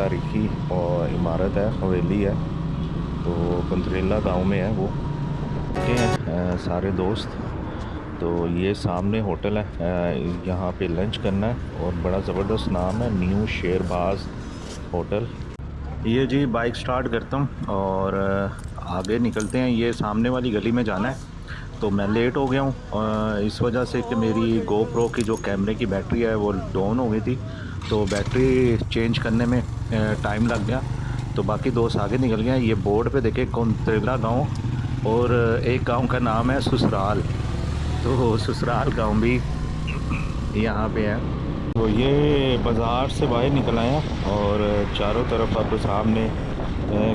तारीखी और इमारत है, हवेली है। तो कुंतरेला गांव में है वो के सारे दोस्त। तो ये सामने होटल है, यहाँ पे लंच करना है और बड़ा ज़बरदस्त नाम है, न्यू शेरबाज होटल। ये जी बाइक स्टार्ट करता हूँ और आगे निकलते हैं। ये सामने वाली गली में जाना है। तो मैं लेट हो गया हूँ इस वजह से कि मेरी गोप्रो की जो कैमरे की बैटरी है वो डाउन हो गई थी। तो बैटरी चेंज करने में टाइम लग गया। तो बाकी दोस्त आगे निकल गए हैं। ये बोर्ड पे देखे कुंतरेला गांव और एक गांव का नाम है ससुराल। तो ससुराल गांव भी यहाँ पे है। तो ये बाज़ार से बाहर निकल आए हैं और चारों तरफ आपको सामने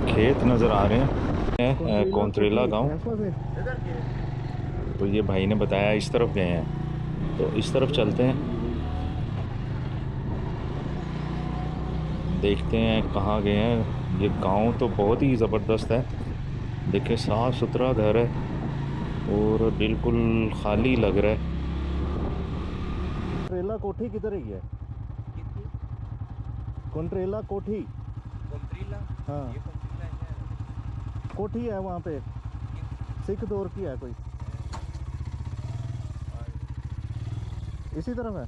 खेत नज़र आ रहे हैं, कुंतरेला गांव। तो ये भाई ने बताया इस तरफ गए हैं, तो इस तरफ चलते हैं, देखते हैं कहाँ गए हैं। ये गांव तो बहुत ही ज़बरदस्त है। देखिए साफ़ सुथरा घर है और बिल्कुल खाली लग रहा है। कुंतरेला कोठी किधर है? कुंतरेला कोठी। कुंतरेला, हाँ, ये कुंतरेला है। कोठी है वहाँ पे, सिख दौर की है कोई, इसी तरफ है।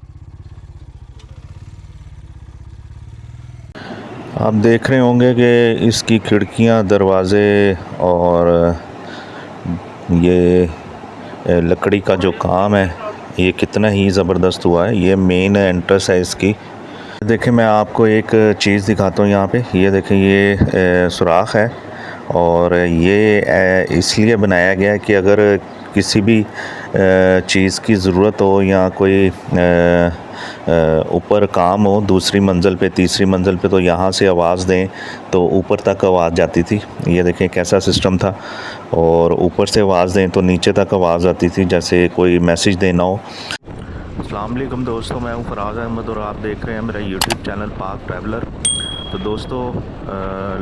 आप देख रहे होंगे कि इसकी खिड़कियाँ, दरवाज़े और ये लकड़ी का जो काम है ये कितना ही ज़बरदस्त हुआ है। ये मेन एंट्रेंस है इसकी। देखिए मैं आपको एक चीज़ दिखाता हूँ यहाँ पे। ये देखें, ये सुराख है और ये इसलिए बनाया गया है कि अगर किसी भी चीज़ की ज़रूरत हो या कोई ऊपर काम हो दूसरी मंजिल पे, तीसरी मंजिल पे, तो यहाँ से आवाज़ दें तो ऊपर तक आवाज़ जाती थी। ये देखें कैसा सिस्टम था। और ऊपर से आवाज़ दें तो नीचे तक आवाज़ आती थी, जैसे कोई मैसेज देना हो। अस्सलाम वालेकुम दोस्तों, मैं हूं फराज अहमद और आप देख रहे हैं मेरा यूट्यूब चैनल पाक ट्रैवलर। तो दोस्तों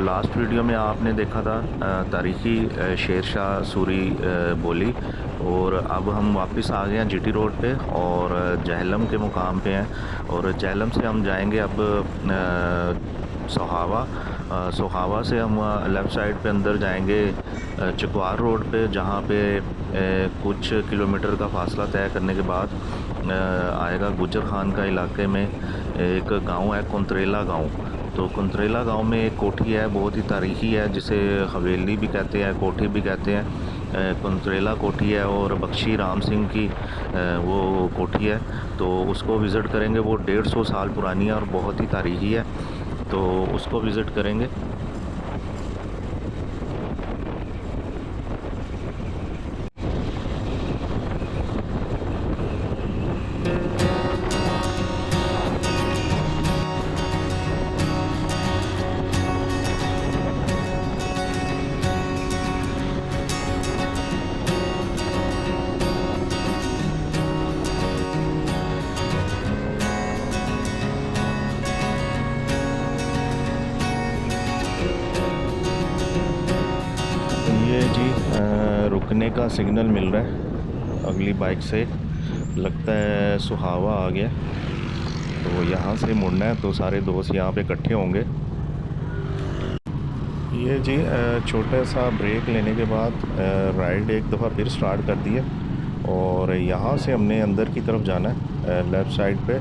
लास्ट वीडियो में आपने देखा था तारीख़ी शेर शाह सूरी बोली, और अब हम वापस आ गए हैं जीटी रोड पे और जहलम के मुकाम पे हैं। और जहलम से हम जाएंगे अब सोहावा। सोहावा से हम लेफ़्ट साइड पे अंदर जाएंगे चकवार रोड पे, जहाँ पे कुछ किलोमीटर का फासला तय करने के बाद आएगा गुजर खान का इलाके में एक गांव है कुंतरेला गांव। तो कुंतरेला गांव में एक कोठी है, बहुत ही तारीखी है, जिसे हवेली भी कहते हैं, कोठी भी कहते हैं। कुंतरेला कोठी है और बख्शी राम सिंह की वो कोठी है। तो उसको विज़िट करेंगे। वो 150 साल पुरानी है और बहुत ही तारीखी है, तो उसको विज़िट करेंगे। ये जी रुकने का सिग्नल मिल रहा है अगली बाइक से, लगता है सुहावा आ गया। तो यहाँ से मुड़ना है, तो सारे दोस्त यहाँ पे इकट्ठे होंगे। ये जी छोटा सा ब्रेक लेने के बाद राइड एक दफ़ा फिर स्टार्ट कर दी है और यहाँ से हमने अंदर की तरफ जाना है लेफ़्ट साइड पे।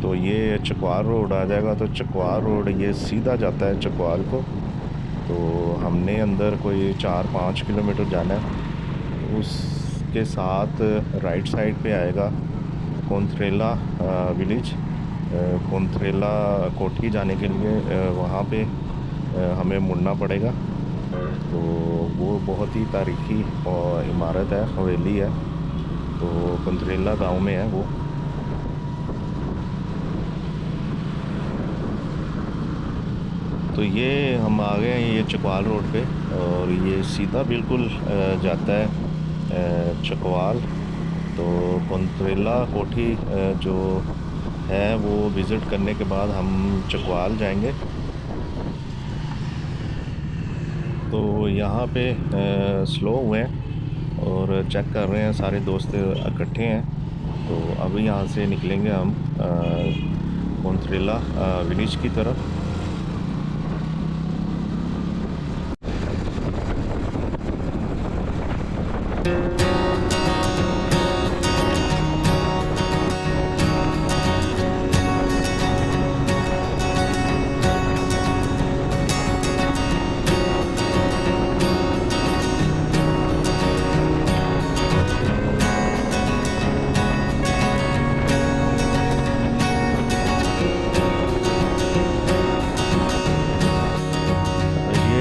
तो ये चकवार रोड आ जाएगा। तो चकवार रोड ये सीधा जाता है चकवाल को। तो हमने अंदर कोई 4-5 किलोमीटर जाना है। उसके साथ राइट साइड पे आएगा कुंतरेला विलेज। कुंतरेला कोठी जाने के लिए वहाँ पे हमें मुड़ना पड़ेगा। तो वो बहुत ही तारीखी और इमारत है, हवेली है। तो कुंतरेला गांव में है वो। तो ये हम आ गए हैं ये चकवाल रोड पे और ये सीधा बिल्कुल जाता है चकवाल। तो कुंतरेला कोठी जो है वो विज़िट करने के बाद हम चकवाल जाएंगे। तो यहाँ पे स्लो हुए हैं और चेक कर रहे हैं, सारे दोस्त इकट्ठे हैं। तो अभी यहाँ से निकलेंगे हम कुंतरेला विलेज की तरफ। ये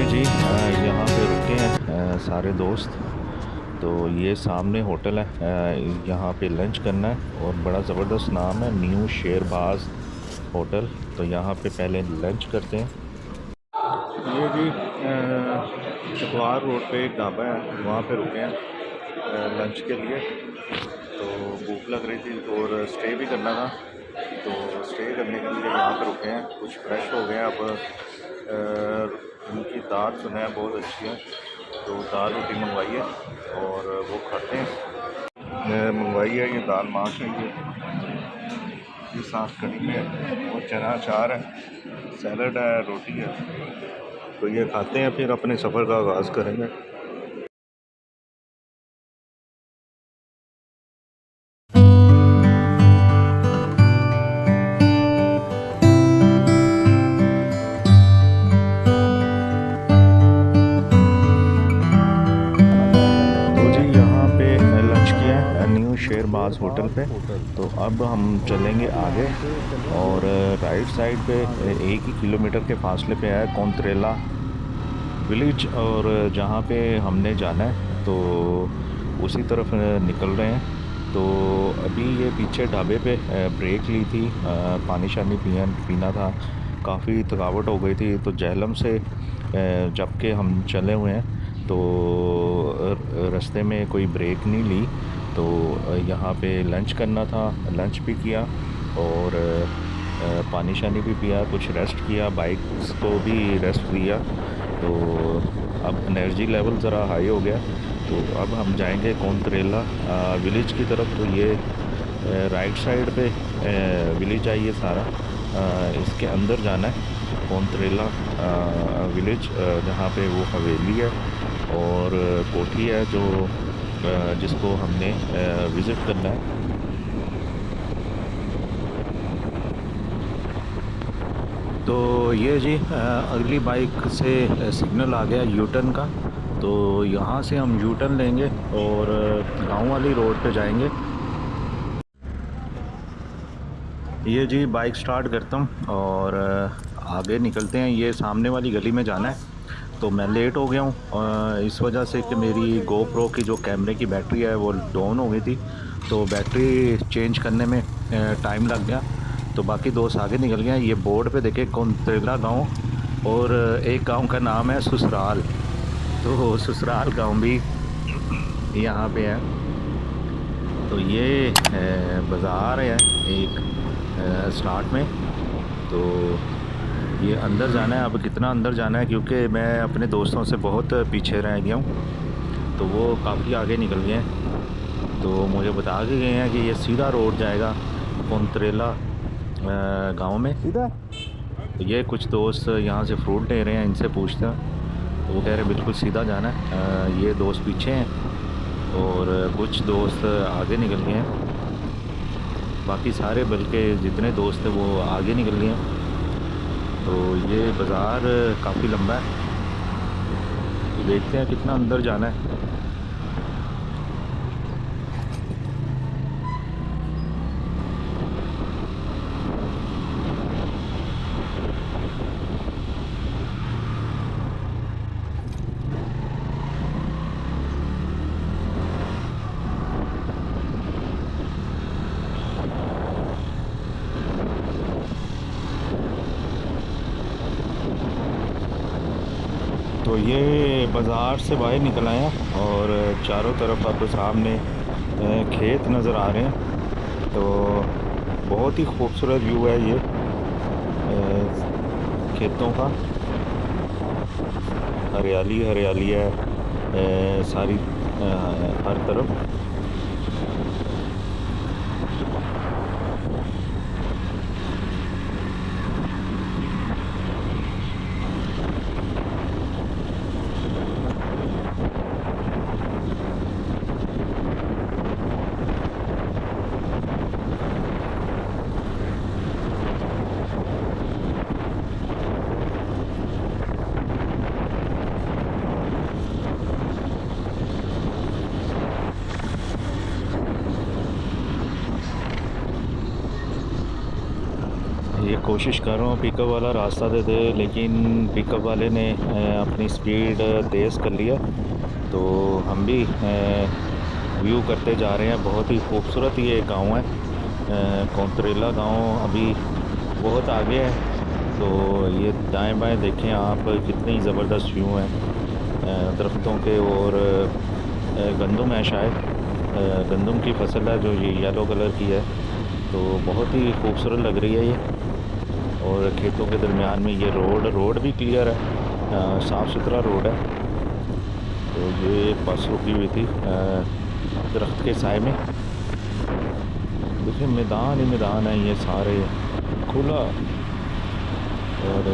जी यहाँ पे रुके हैं सारे दोस्त। तो ये सामने होटल है, यहाँ पे लंच करना है और बड़ा ज़बरदस्त नाम है, न्यू शेरबाज होटल। तो यहाँ पे पहले लंच करते हैं। ये जी चकवार रोड पे एक ढाबा है, वहाँ पे रुके हैं लंच के लिए। तो भूख लग रही थी और स्टे भी करना था, तो स्टे करने के लिए यहाँ पे रुके हैं। कुछ फ्रेश हो गए हैं अब। इनकी दाल सुना है बहुत अच्छी है, तो दाल रोटी मंगवाई है और वो खाते हैं। मंगवाई है ये दाल माश है, ये साथ कड़ी में है और चना अचार है, सैलड है, रोटी है। तो ये खाते हैं, फिर अपने सफ़र का आगाज़ करेंगे। तो जी यहाँ पे लंच किया है न्यू शेरबाज होटल पे। तो अब हम चलेंगे आगे और राइट साइड पे 1 ही किलोमीटर के फासले पे है कोंत्रेला विलेज, और जहाँ पे हमने जाना है तो उसी तरफ निकल रहे हैं। तो अभी ये पीछे ढाबे पे ब्रेक ली थी, पानी शानी पीना था, काफ़ी थकावट हो गई थी। तो जहलम से जबकि हम चले हुए हैं तो रास्ते में कोई ब्रेक नहीं ली। तो यहाँ पे लंच करना था, लंच भी किया और पानी शानी भी पिया, कुछ रेस्ट किया, बाइक्स को भी रेस्ट दिया। तो अब एनर्जी लेवल ज़रा हाई हो गया। तो अब हम जाएंगे कोंत्रेला विलेज की तरफ। तो ये राइट साइड पे विलेज है ये सारा, इसके अंदर जाना है कोंत्रेला विलेज, जहाँ पे वो हवेली है और कोठी है जो जिसको हमने विज़िट करना है। तो ये जी अगली बाइक से सिग्नल आ गया यू टर्न का। तो यहाँ से हम यू टर्न लेंगे और गांव वाली रोड पे जाएंगे। ये जी बाइक स्टार्ट करता हूँ और आगे निकलते हैं। ये सामने वाली गली में जाना है। तो मैं लेट हो गया हूँ इस वजह से कि मेरी गोप्रो की जो कैमरे की बैटरी है वो डाउन हो गई थी, तो बैटरी चेंज करने में टाइम लग गया। तो बाकी दोस्त आगे निकल गए हैं। ये बोर्ड पे देखे कोंत्रेला गांव और एक गांव का नाम है ससुराल। तो ससुराल गांव भी यहाँ पे है। तो ये बाज़ार है एक स्टार्ट में। तो ये अंदर जाना है। अब कितना अंदर जाना है, क्योंकि मैं अपने दोस्तों से बहुत पीछे रह गया हूँ, तो वो काफ़ी आगे निकल गए हैं। तो मुझे बता के गए हैं कि ये सीधा रोड जाएगा कोंत्रेला गांव में सीधा। तो ये कुछ दोस्त यहाँ से फ्रूट ले रहे हैं, इनसे पूछते हैं, तो वो कह रहे हैं बिल्कुल सीधा जाना है। ये दोस्त पीछे हैं और कुछ दोस्त आगे निकल गए हैं, बाकी सारे बल्कि जितने दोस्त हैं वो आगे निकल गए हैं। तो ये बाज़ार काफ़ी लंबा है, तो देखते हैं कितना अंदर जाना है। तो ये बाज़ार से बाहर निकल आए हैं और चारों तरफ आपको सामने खेत नज़र आ रहे हैं। तो बहुत ही खूबसूरत व्यू है ये खेतों का, हरियाली हरियाली है सारी हर तरफ। कोशिश कर रहा हूँ पिकअप वाला रास्ता दे दे, लेकिन पिकअप वाले ने अपनी स्पीड तेज़ कर लिया। तो हम भी व्यू करते जा रहे हैं। बहुत ही खूबसूरत ये गांव है, कौंतरेला गांव अभी बहुत आगे है। तो ये दाएं बाएं देखें आप, कितनी ज़बरदस्त व्यू है दरख्तों के। और गंदम है शायद, गंदम की फसल है जो ये येलो कलर की है। तो बहुत ही खूबसूरत लग रही है ये। और खेतों के दरमियान में ये रोड भी क्लियर है, साफ़ सुथरा रोड है। तो ये एक बस रुकी हुई थी दरख्त के साए में। देखिए मैदान ही मैदान है ये सारे, खुला। और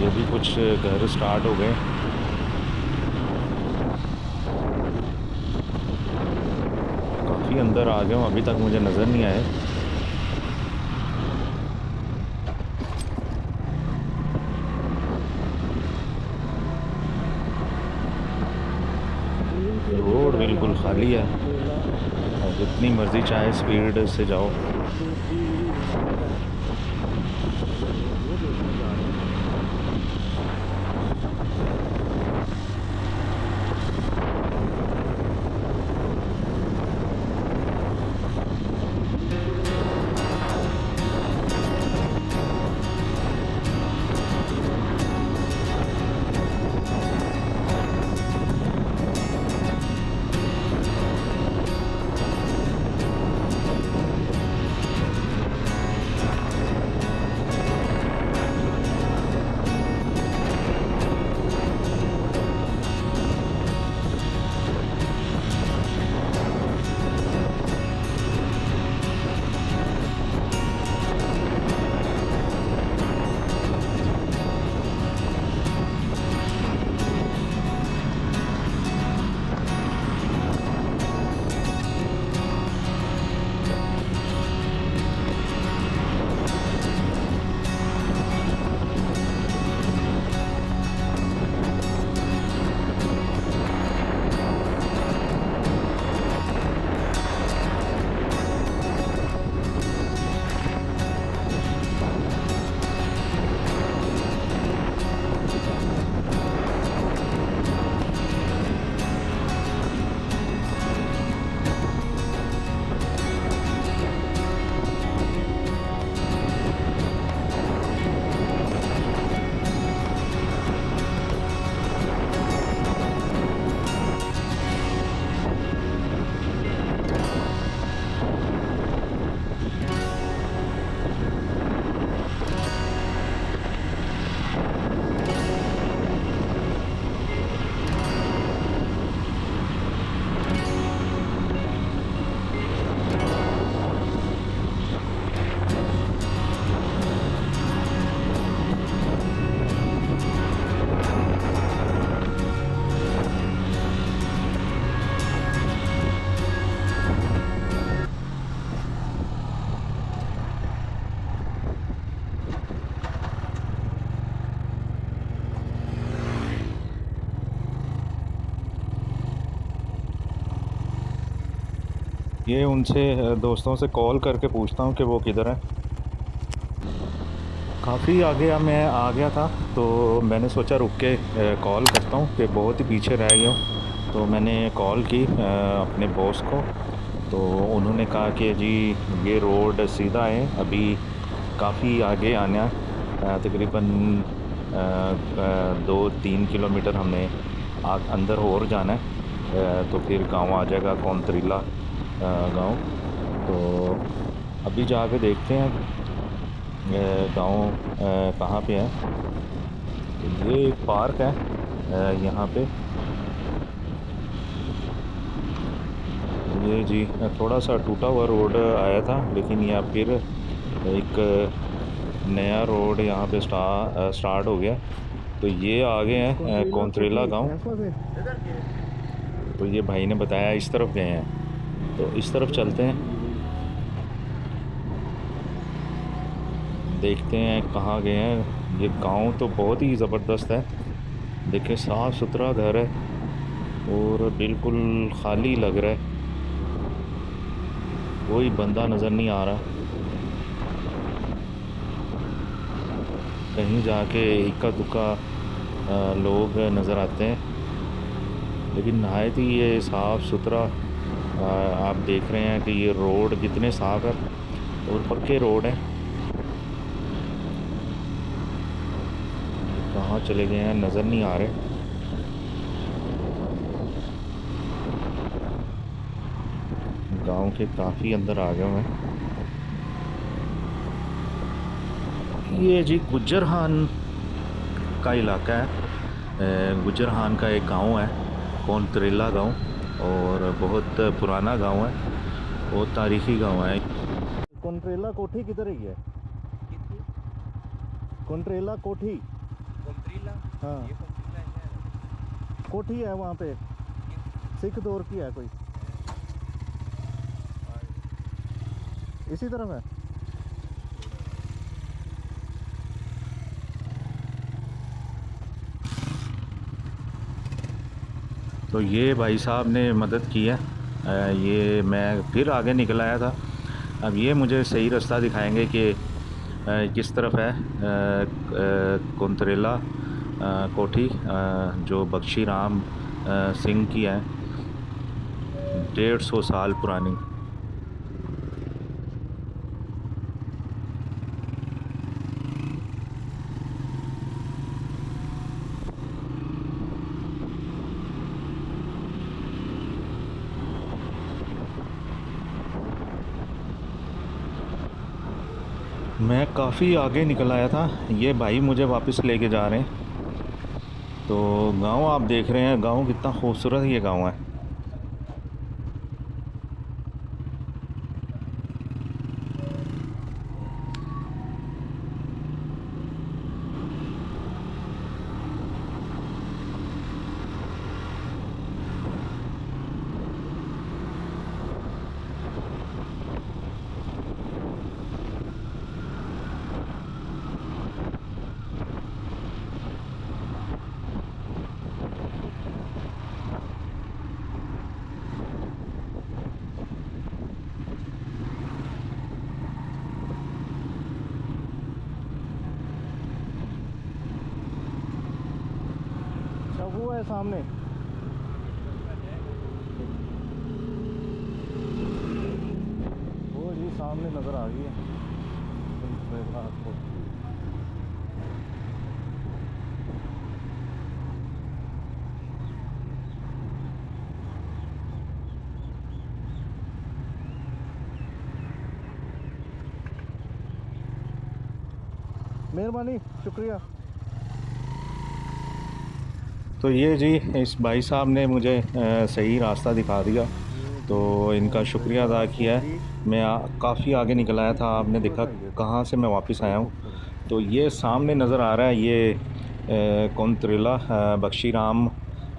ये भी कुछ घर स्टार्ट हो गए। काफ़ी अंदर आ गया हूँ, अभी तक मुझे नज़र नहीं आए। रोड बिल्कुल खाली है और जितनी मर्ज़ी चाहे स्पीड से जाओ। ये उनसे दोस्तों से कॉल करके पूछता हूँ कि वो किधर है। काफ़ी आगे अब मैं आ गया था, तो मैंने सोचा रुक के कॉल करता हूँ कि बहुत ही पीछे रह गया हूँ। तो मैंने कॉल की अपने बॉस को। तो उन्होंने कहा कि जी ये रोड सीधा है, अभी काफ़ी आगे आना है, तकरीबन 2-3 किलोमीटर हमने अंदर और जाना है। तो फिर गांव आ जाएगा कौंतरीला गांव। तो अभी जाके देखते हैं गांव कहाँ पे है। तो ये एक पार्क है यहाँ पे। ये जी थोड़ा सा टूटा हुआ रोड आया था, लेकिन यह फिर एक नया रोड यहाँ पे स्टार्ट हो गया। तो ये आगे हैं कौंतरेला गांव। तो ये भाई ने बताया इस तरफ गए हैं, तो इस तरफ चलते हैं, देखते हैं कहाँ गए हैं। ये गांव तो बहुत ही ज़बरदस्त है, देखिए साफ़ सुथरा घर है और बिल्कुल खाली लग रहा है, कोई बंदा नज़र नहीं आ रहा। कहीं जाके इक्का दुक्का लोग नज़र आते हैं, लेकिन नहायत ही ये साफ़ सुथरा आप देख रहे हैं कि ये रोड कितने साफ़ है और पक्के रोड हैं। कहाँ चले गए हैं नज़र नहीं आ रहे। गांव के काफ़ी अंदर आ गए हैं। ये जी गुज्जरहान का इलाका है। गुज्जरहान का एक गांव है, कोंतरेला गांव, और बहुत पुराना गांव है, बहुत तारीखी गांव है। कोंतरेला कोठी किधर है? कितनी कोंतरेला कोठी, कोंत्रीला? हाँ ये कोंत्रीला है। कोठी है वहाँ पे, सिख दौर की है कोई, इसी तरफ है। तो ये भाई साहब ने मदद की है। ये मैं फिर आगे निकल आया था। अब ये मुझे सही रास्ता दिखाएंगे कि किस तरफ है कोंतरेला कोठी, जो बख्शी राम सिंह की है, 150 साल पुरानी। मैं काफ़ी आगे निकल आया था, ये भाई मुझे वापस लेके जा रहे हैं। तो गांव आप देख रहे हैं, गांव कितना खूबसूरत ये गांव है। वो है सामने, वो जी सामने नज़र आ गई है आपको। मेहरबानी, शुक्रिया। तो ये जी इस भाई साहब ने मुझे सही रास्ता दिखा दिया, तो इनका शुक्रिया अदा किया है। मैं काफ़ी आगे निकल आया था, आपने देखा कहाँ से मैं वापस आया हूँ। तो ये सामने नज़र आ रहा है, ये कोंतरेला बख्शी राम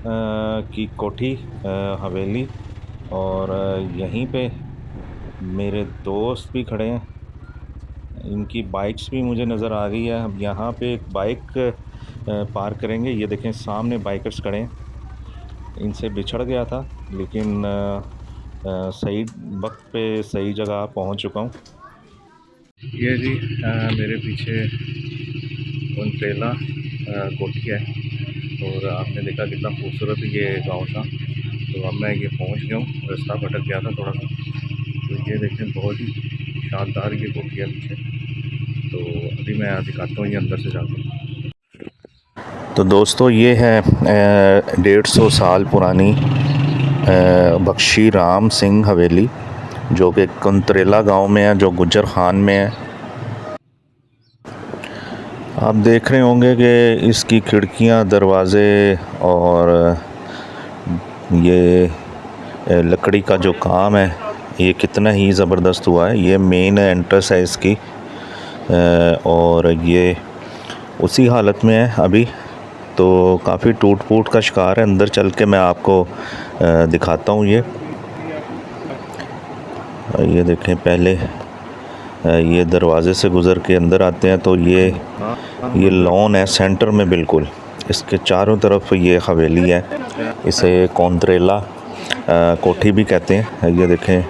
की कोठी, हवेली, और यहीं पे मेरे दोस्त भी खड़े हैं। इनकी बाइक्स भी मुझे नज़र आ गई है। अब यहाँ पे एक बाइक पार्क करेंगे। ये देखें सामने बाइकर्स खड़े हैं। इनसे बिछड़ गया था, लेकिन सही वक्त पे सही जगह पहुँच चुका हूँ। ये जी मेरे पीछे कोंतरेला कोठी है, और आपने देखा कितना खूबसूरत ये गांव था। तो अब मैं ये पहुंच गया हूँ, रास्ता भटक गया था थोड़ा सा। तो ये देखें बहुत ही शानदार ये कोठी है पीछे। तो अभी मैं दिखाता हूँ ये अंदर से जाकर। तो दोस्तों ये है 150 साल पुरानी बख्शी राम सिंह हवेली, जो कि कोंतरेला गांव में है, जो गुज्जरहान में है। आप देख रहे होंगे कि इसकी खिड़कियां, दरवाज़े और ये लकड़ी का जो काम है, ये कितना ही ज़बरदस्त हुआ है। ये मेन एंट्रेंस है इसकी, और ये उसी हालत में है अभी। तो काफ़ी टूट फूट का शिकार है। अंदर चल के मैं आपको दिखाता हूँ। ये देखें, पहले ये दरवाज़े से गुज़र के अंदर आते हैं तो ये लॉन है सेंटर में बिल्कुल। इसके चारों तरफ ये हवेली है। इसे कोंतरेला कोठी भी कहते हैं। ये देखें,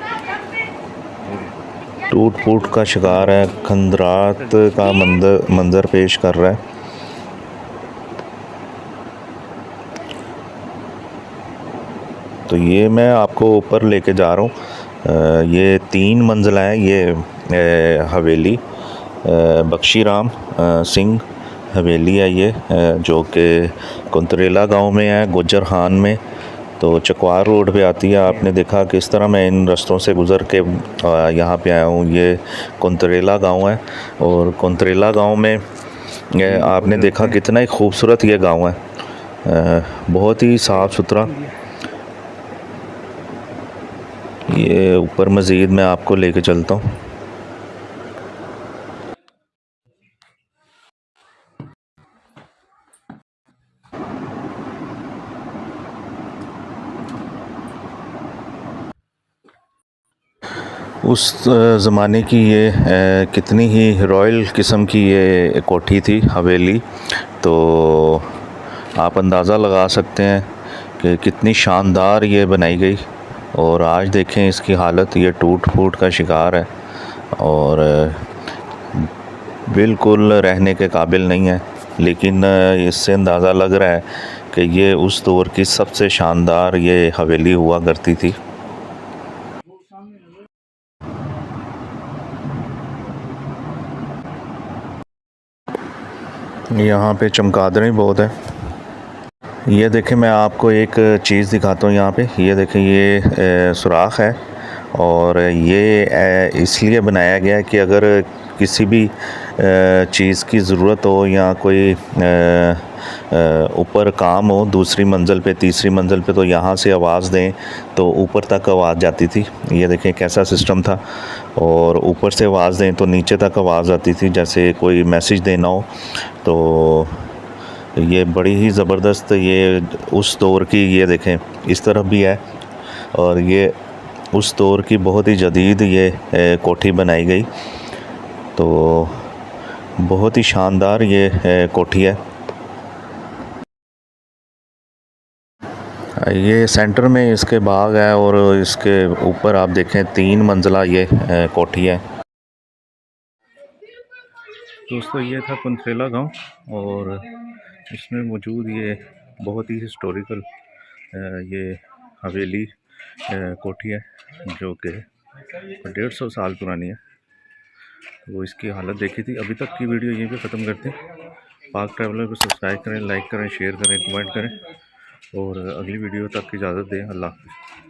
टूट फूट का शिकार है, खंडरात का मंजर पेश कर रहा है। तो ये मैं आपको ऊपर लेके जा रहा हूँ। ये 3 मंजिला है ये हवेली, बख्शी राम सिंह हवेली है ये, जो कि कुंतरेला गांव में है, गुज्जर खान में। तो चकवार रोड पे आती है। आपने देखा किस तरह मैं इन रास्तों से गुज़र के यहाँ पे आया हूँ। ये कुंतरेला गांव है, और कुंतरेला गांव में आपने देखा कितना ही खूबसूरत ये गांव है, बहुत ही साफ़ सुथरा। ये ऊपर मज़ीद मैं आपको लेके चलता हूँ। उस ज़माने की ये कितनी ही रॉयल किस्म की ये कोठी थी, हवेली। तो आप अंदाज़ा लगा सकते हैं कि कितनी शानदार ये बनाई गई। और आज देखें इसकी हालत, ये टूट फूट का शिकार है और बिल्कुल रहने के काबिल नहीं है। लेकिन इससे अंदाज़ा लग रहा है कि ये उस दौर की सबसे शानदार ये हवेली हुआ करती थी। यहाँ पे चमगादड़ें बहुत हैं। ये देखें, मैं आपको एक चीज़ दिखाता हूँ यहाँ पे। ये देखें, ये सुराख है, और ये इसलिए बनाया गया है कि अगर किसी भी चीज़ की ज़रूरत हो या कोई ऊपर काम हो दूसरी मंजिल पे, तीसरी मंजिल पे, तो यहाँ से आवाज़ दें तो ऊपर तक आवाज़ जाती थी। ये देखें कैसा सिस्टम था। और ऊपर से आवाज़ दें तो नीचे तक आवाज़ आती थी, जैसे कोई मैसेज देना हो। तो ये बड़ी ही ज़बरदस्त, ये उस दौर की, ये देखें इस तरफ भी है, और ये उस दौर की बहुत ही जदीद ये कोठी बनाई गई। तो बहुत ही शानदार ये कोठी है। ये सेंटर में इसके बाग है, और इसके ऊपर आप देखें 3 मंजिला ये कोठी है। दोस्तों, ये था कुंतरेला गांव, और इसमें मौजूद ये बहुत ही हिस्टोरिकल ये हवेली कोठी है, जो कि 150 साल पुरानी है। वो इसकी हालत देखी थी। अभी तक की वीडियो यहीं पे ख़त्म करते हैं। पाक ट्रैवलर को सब्सक्राइब करें, लाइक करें, शेयर करें, कमेंट करें, और अगली वीडियो तक की इजाज़त दें। अल्लाह हाफ़िज़।